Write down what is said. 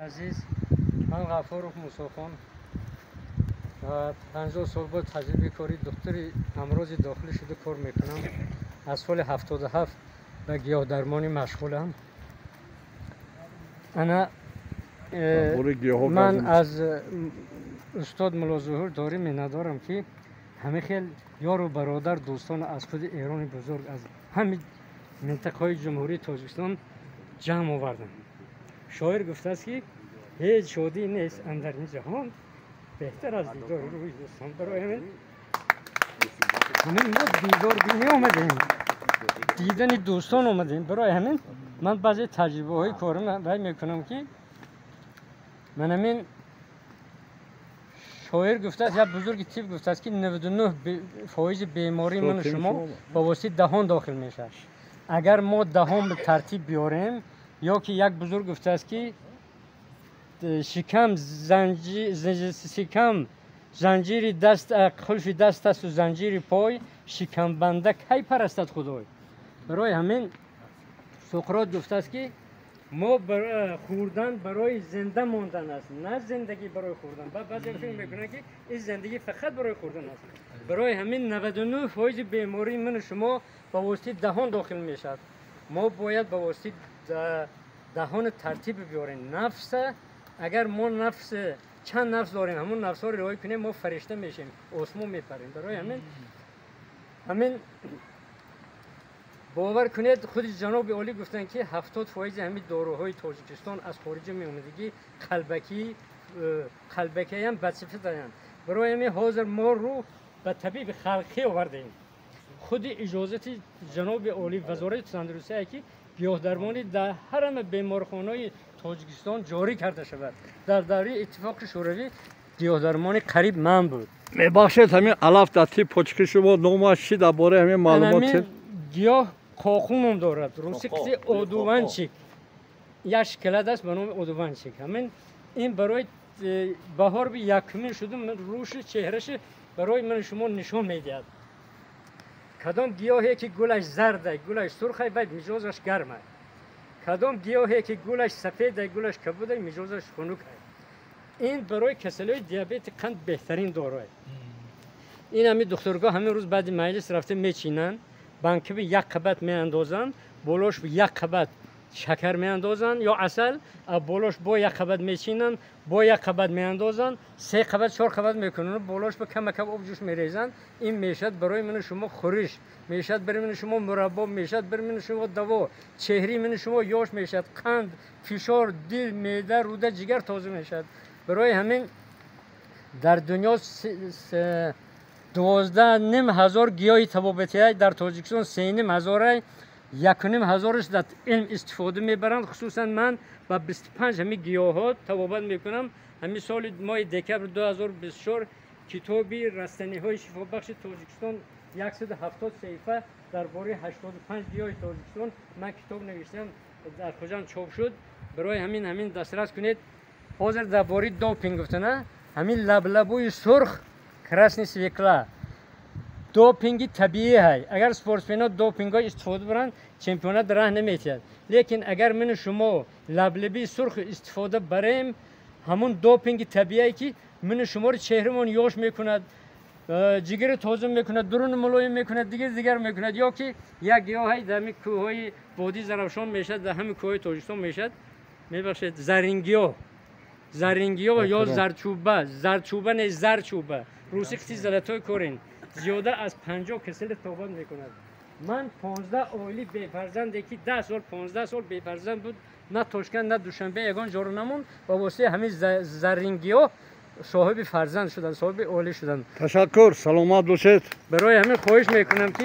عزیز، من غفور موسیخان 50 سال بود تجربه کاری دکتری امراض داخلی شده کار میکنم. از سال 77 به گیاه درمانی مشغولم. من از استاد ملا ظهور داری ندارم که همه خیلی یار و برادر دوستان از خود ایران بزرگ از همه منطقه جمهوری تاجیکستان جمع آوردم. شاعر گفته است که هیچ شادی نیست اندر این جهان بهتر از دیدار روی دوستان. برای همین ما دیدار بینی آمدیم، دیدن دوستان آمدیم. برای همین من بعضی تجربه های کارم باید میکنم که من همین شاعر گفته است، یا بزرگ طب گفته است که 99% بیماری من شما با واسطه دهان داخل میشه. اگر ما دهان به ترتیب بیاریم، یا که یک بزرگ گفته است که شکم زنجیر دست خلف دست است و زنجیر پای، شکم بنده کی پرستد خدای. برای همین سقراط گفته است که ما خوردن برای زنده ماندن است، نه زندگی برای خوردن. بعضی فکر میکنن که این زندگی فقط برای خوردن است. برای همین 99% بیماری من شما با واسطه دهان داخل میشد. ما باید با واسطه دهان ترتیب بیاریم. نفس، اگر ما نفس چند نفس داریم، همون نفس ها رو رعایت کنیم، ما فرشته میشیم، آسمون میپریم. برای همین باور کنید خود جناب عالی گفتن که 70% همین داروهای تاجیکستان از خارج می اومدگی قلبکی هم بدصفت دارن. برای همین حاضر ما رو به طبیب خلقی آوردیم. خود اجازت جناب عالی وزارت تندرستی که گیاه درمانی در هر بیمارخانه‌های تاجیکستان جاری کرده شود. در دوره اتفاق شوروی گیاه درمانی قریب من بود. میبخشید همین علف در تیپ پچکی شما نامش چی درباره همین معلومات؟ گیاه قاقون هم دارد. روسی کسی اودوانچیک یک شکلت است به نام اودوانچیک. همین این برای بهار به یکمی شده، من روش چهرش برای من شما نشون میدهد. کدام گیاهی که گلش زرده، گلش سرخه و مجازش گرمه. کدام گیاهی که گلش سفیده، گلش کبوده، مجازش خنکه. این برای کسلای دیابت قند بهترین داروه. این همین دکترگاه همین روز بعد مجلس رفته میچینن، بانک به یک قبط میاندازن، بالاش به یک قبط شکر میاندازن یا عسل، بالاش با یک قبط میچینن، با یک قبط میاندازن، 3 قبط 4 قبط میکنن، بالاش به کم کم آب جوش میریزن. این میشد برای من شما خورش، میشد برای من شما مربا، میشد برای من شما دوا، چهری من شما یاش میشد، قند، فشار، دل، معده، روده، جگر تازه میشد. برای همین در دنیا 12,500 گیاه طبابتی در تاجیکستان، 3,500 1,500 در علم استفاده میبرند. خصوصا من با 25 همین گیاه ها طبابت میکنم. همین سال ماه دکبر 2024 کتابی رستنی های شفا بخش تاجیکستان 170 صفحه درباره 85 گیاه تاجیکستان من کتاب نوشتم، در کجا چاپ شد. برای همین دسترس کنید. حاضر درباره دوپینگ گفتن، همین لبلبوی سرخ کراسنی سویکلا دوپینگی طبیعی ہے. اگر سپورتسمن ها دوپینگ های استفاده برند چمپیونات راه نمیتید. لیکن اگر من شما لبلبی سرخ استفاده بریم، همون دوپینگ طبیعی که من شما رو چهرمون یاش میکند، جگر تازه میکند، درون ملایم میکند، دیگر میکند. یا که یک گیاهی در همین کوههای وادی زرافشان میشد، در همین کوههای تاجیکستان میشد، میبخشید زرینگیاه یا زرچوبه نه زرچوبه. روسی کسی زلطای کورین زیاده از 50 کسل توبت میکند. من 15 اولی بی فرزند که 10 سال 15 سال بی فرزند بود، نه تاشکن نه دوشنبه یگان جارو نمون، با واسه همین زرینگیاه صاحب فرزند شدن، صاحب اولی شدن. تشکر، سلامت باشید. برای همین خواهش میکنم که